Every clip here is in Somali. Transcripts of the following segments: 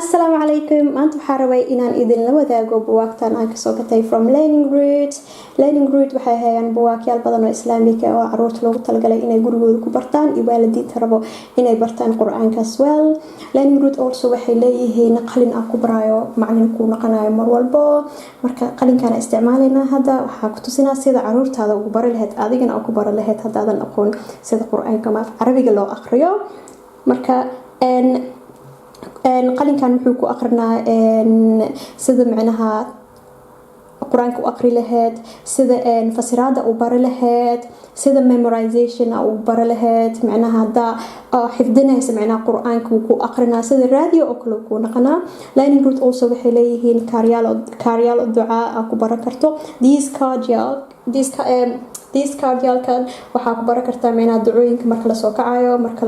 Assalamu alaikum. Maanta waxaan rabay inaan idin la wadaago buugaagtan aan kasoo gatay from Learning Root. Learning Root waxay hayaan buugaagyaal badan oo islaamiga oo caruurta loogu talagalay inay gurigooda ku bartaan iyo waalidiinta rabo inay bartaan quraanka as well. Learning Root also waxay leeyihiin qalin aan ku barayo macallin ku noqonayo mar walbo. Marka qalinkan isticmaalayna hadda waxa ku tusinaa sida caruurtaada ugu bari lahayd adigana ugu bari lahayd hadaadan aqoon sida quraanka ma Carabiga loo akhriyo. Marka qalinkan wuxuu ku aqrinaa sida macnaha quraanka u aqri lahayd sida fasiraada u bari lahayd sida memorization u bari lahayd macnaha hada xifdinaysa macnaha quraanka ku aqrinaa sida radio oo kale ku naqana. Learning Root also waxay leeyihiin kaaryaal ducaa ku baran karto these cardialkan waxa ku baran kartaa macnaha ducooyinka marka la soo kacayo marka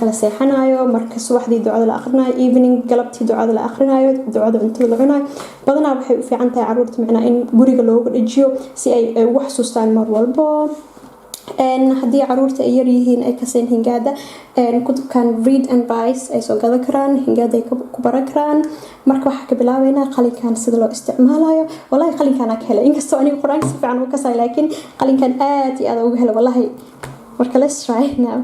la seexanayo marka subaxdii ducada la aqrinayo evening galabtii ducada la aqrinayo ducada cuntada la cunayo badanaa waxay u fiican tahay caruurta macnaha in guriga loogu dhajiyo si ay ugu xasuustaan mar walbo haddii caruurta ay yar yihiin ay kaseen hingaada kutubkan read and write ay soo gadan karaan hingaada ay ku baran karaan marka waxa ka bilaabeynaa qalinkan sida loo isticmaalayo wallahi qalinkan aan ka helay inkastoo aniga quraanka si fiican u kasay laakiin qalinkan aad iyo aad ugu helay wallahi marka let's try now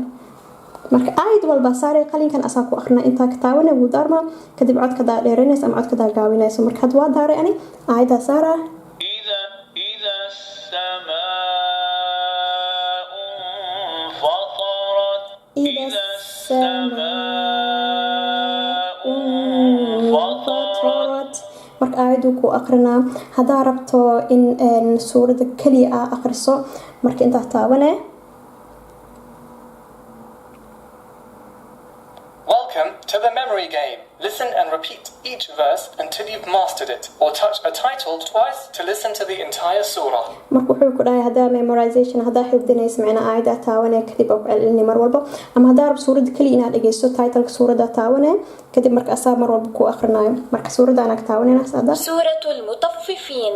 marka aad walba saaray qalinkan asaa ku aqrina inta ka taawana wuu daarma kadib codka daa dheeranaysa ama codka daa gaabinaysa marka had waa daaray ani aayada saara إذا السماء انفطرت marka aayadu ku aqrina hadaa rabto in suurada kaliya aqriso marka inta taabane Welcome to the memory game. Listen and repeat each verse until you've mastered it, or touch a title twice to listen to the entire surah. marka wuxuu ku dhahay hadaa memorization hadaa xifdinaysa macnaha aayada taawane kadib oo celini mar walba ama hadaa rab suurada kaliya inaad dhageysto title suurada taawane kadib marka asaa mar walba ku aqrinayo marka suurada ana taawanayna saada suuratul mutaffifin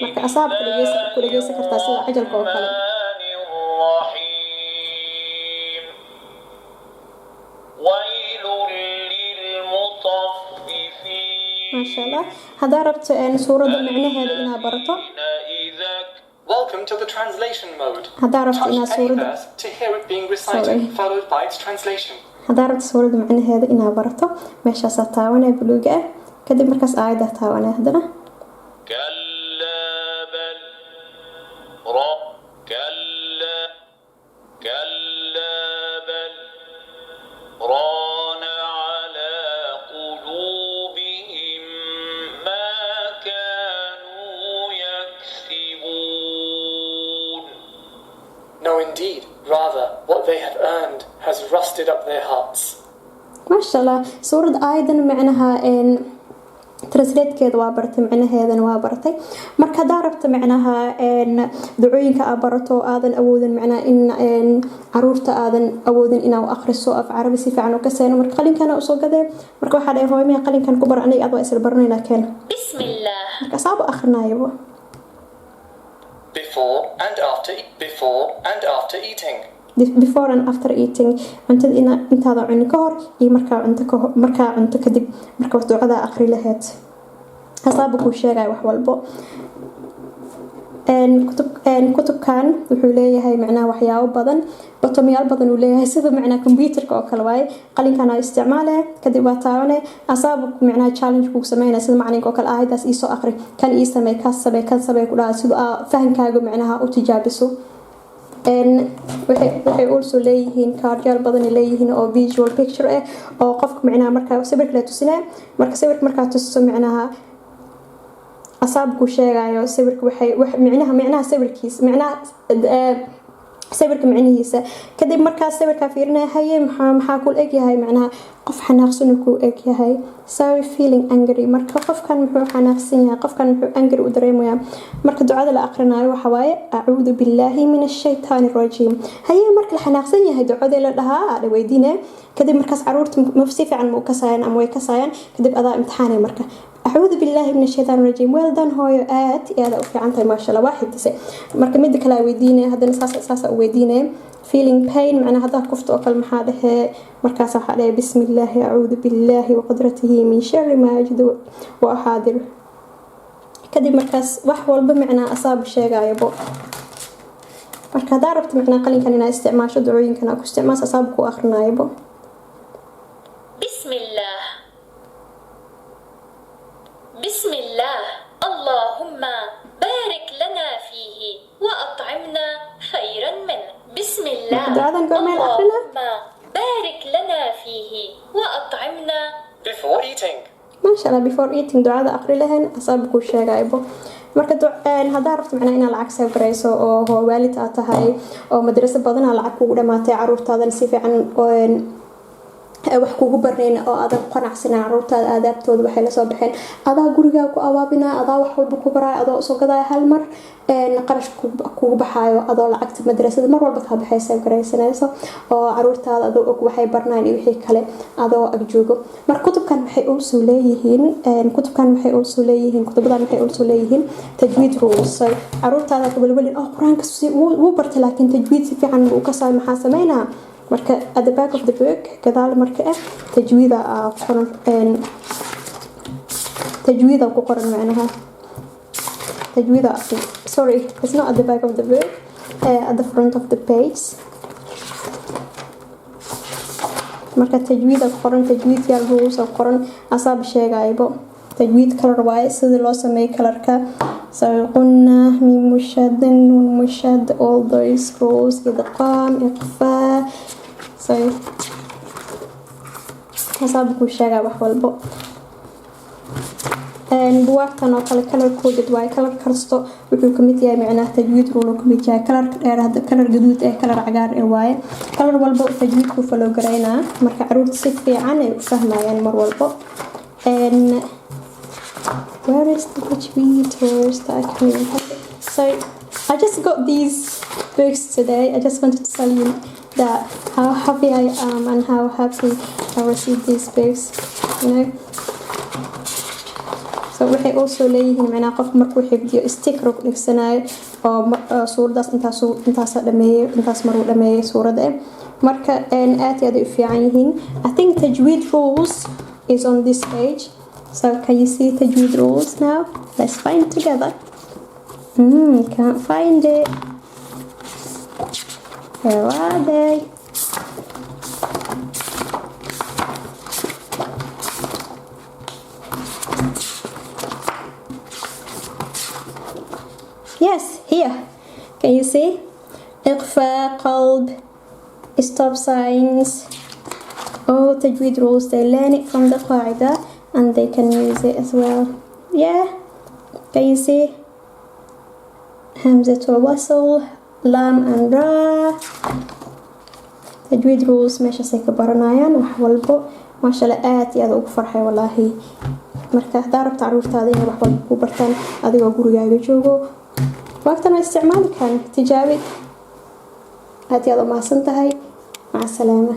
marka asaab ku dhageysan kartaa sida cajalka oo kale ما شاء الله هذا ربط سورة معناها إنها برطة. Welcome to the translation mode. هذا ربط إنها Touch any سورة verse to hear it being recited, followed by its translation. هذا ربط سورة معناها إنها برطة ماشي ستاونا بلوجة كده مركز عايدة تاونا هذنا. كلا بل كلا بل ران على قلوبهم ما كانوا يكسبون. No, indeed, rather, what they have earned has rusted up their hearts. ما شاء الله سورة أيضا معناها translate keeda waa bartay macnaheedana waa bartay marka daarabta macnaha ducooyinka aad barato aadan awoodin macnaha in caruurta aadan awoodin inaad akhriso af carabi si fiican u ka sayno marka qalinkan u soo gaday marka waxa ay hooyamay qalinkan ku bar aniga aad waa isla baranayna keen bismillah marka saabo akhrinayo Before and after eating. before and after eating cuntada intaada cuni ka hor iyo markaa cunto kadib marka ducada akhri lahayd hasaaba ku sheegay wax walbo kutubkan wuxuu leeyahay macnaha waxyaabo badan batomiyaal badan uu leeyahay sida macnaha computerka oo kale waaye qalinkan ay isticmaalee kadib waa taabane asaaba macnaha challenge ku sameeyay sida macnaheedu oo kale aayadaas ii soo akhri kan ii samee kan samee ku dhahay sida fahankaaga macnaha u tijaabiso waxay also leeyihiin kaaryaal badan leeyihiin oo visual picture oo qofka macnaha marka sawirka la tusinay marka sawirka marka tusiso macnaha asaab ku sheegayo sawirka waxay macnaha sawirkiisa macnaha sawirka macnihiisa kadib marka sawirka fiirinay haye maxaa ku eg yahay macnaha qof xanaaqsan ku eg yahay sorry feeling angry marka qofkan wuxuu xanaaqsan yahay qofkan wuxuu angry u dareemayaa marka ducada la aqrinayo waxa waaye a'uudu billahi minash shaytaanir rajiim haye marka la xanaaqsan yahay ducada la dhahaa weydiinay kadib markaas caruurta ma si fiican ma u kasayaan ama way kasayaan kadib adaa imtixaanay marka أعوذ بالله من الشيطان الرجيم well done هوي آت هذا أوكي عنتي ما شاء الله واحد تسي مركب مد كلا ويدينه هذا أساس ويدينه feeling pain معناه هذا كفت أقل محاده مركز عليه بسم الله أعوذ بالله وقدرته من شر ما أجد وأحاذر كدي مركز وحول بمعنى أصاب الشيء غايبه مركز داربت معنى قليل كان استعمال شو دعوين كان أكو استعمال أصابك وآخر نايبه بسم الله بسم الله اللهم بارك لنا فيه وأطعمنا خيرا منه بسم الله اللهم بارك لنا فيه وأطعمنا before eating. ما شاء الله before eating دعاء أقري لهن أصابك وشيء غايبه marka hada rabto macna inaad lacag save gareyso oo waalid aad tahay oo madrasad badan aad lacag kugu dhamaatay caruurtaada si fiican wax kugu barneen oo aad qanacsan caruurtaada aadaabtooda waxay la soo baxeen adaa guriga ku awaabina adaa wax walba ku baray adoo soo gaday hal mar qarash kugu baxaayo adoo lacagta madrasada mar walba ka baxay save gareysanayso oo caruurtaada adoo og waxay barnaan iyo wixii kale adoo ag joogo mar kutubkan waxay u soo leeyihiin kutubadan waxay u soo leeyihiin tajwiid rules caruurtaada walwalin oo quraanka wuu bartay laakiin tajwiid si fiican uu ka sameeyo maxaa sameeynaa marka at the back of the book gadaal marka tajwiida qoran tajwiida ku qoran macnaha tajwiida sorry it's not at the back of the book at the front of the page marka tajwiida qoran tajwiid yar rules qoran asaab sheegaybo تجويد كلر واي سيد لو سمي كلركا قلنا ميم مشد نون مشد all those rules إدغام إخفاء حسابك وشاقة بحوالبو بواقتان oo kale color coded way color kasto wuxuu kamid yahay macnaha tajwiid rule kamid yahay color dheer hada color gaduud ee color cagaar ee way color walba tajwiidku follow gareynaa marka caruurta si fiican ay u fahmayaan mar walba where is the tajweed so I just got these books today. I just wanted to tell you that how happy I am and how happy I received these books, you know. So waxay also leeyihiin macna qof markuu xifdiyo sticker ku dhigsanaayo oo suuradaas intaas dhameeyo intaas mar uu dhameeyo suurada marka aad iyo aad u fiican yihiin. I think tajweed rules is on this page. So can you see tajweed rules now? Let's find it together. Can't find it. Where are they? Yes, here. Can you see? إخفاء, قلب, stop signs. Oh, tajweed rules. They learn it from the qaida and they can use it as well. Yeah. Can you see? Hamzatul wasl, lam and ra. Tajweed rules meeshaasay ka baranayaan wax walbo maasha Allah aad iyo aad ugu farxay wallahi marka hadaa rabto caruurtaada inay wax walba ku bartaan adigoo gurigaaga joogo waqtan isticmaal kan tijaabi aad iyo aad u mahadsan tahay maca salaama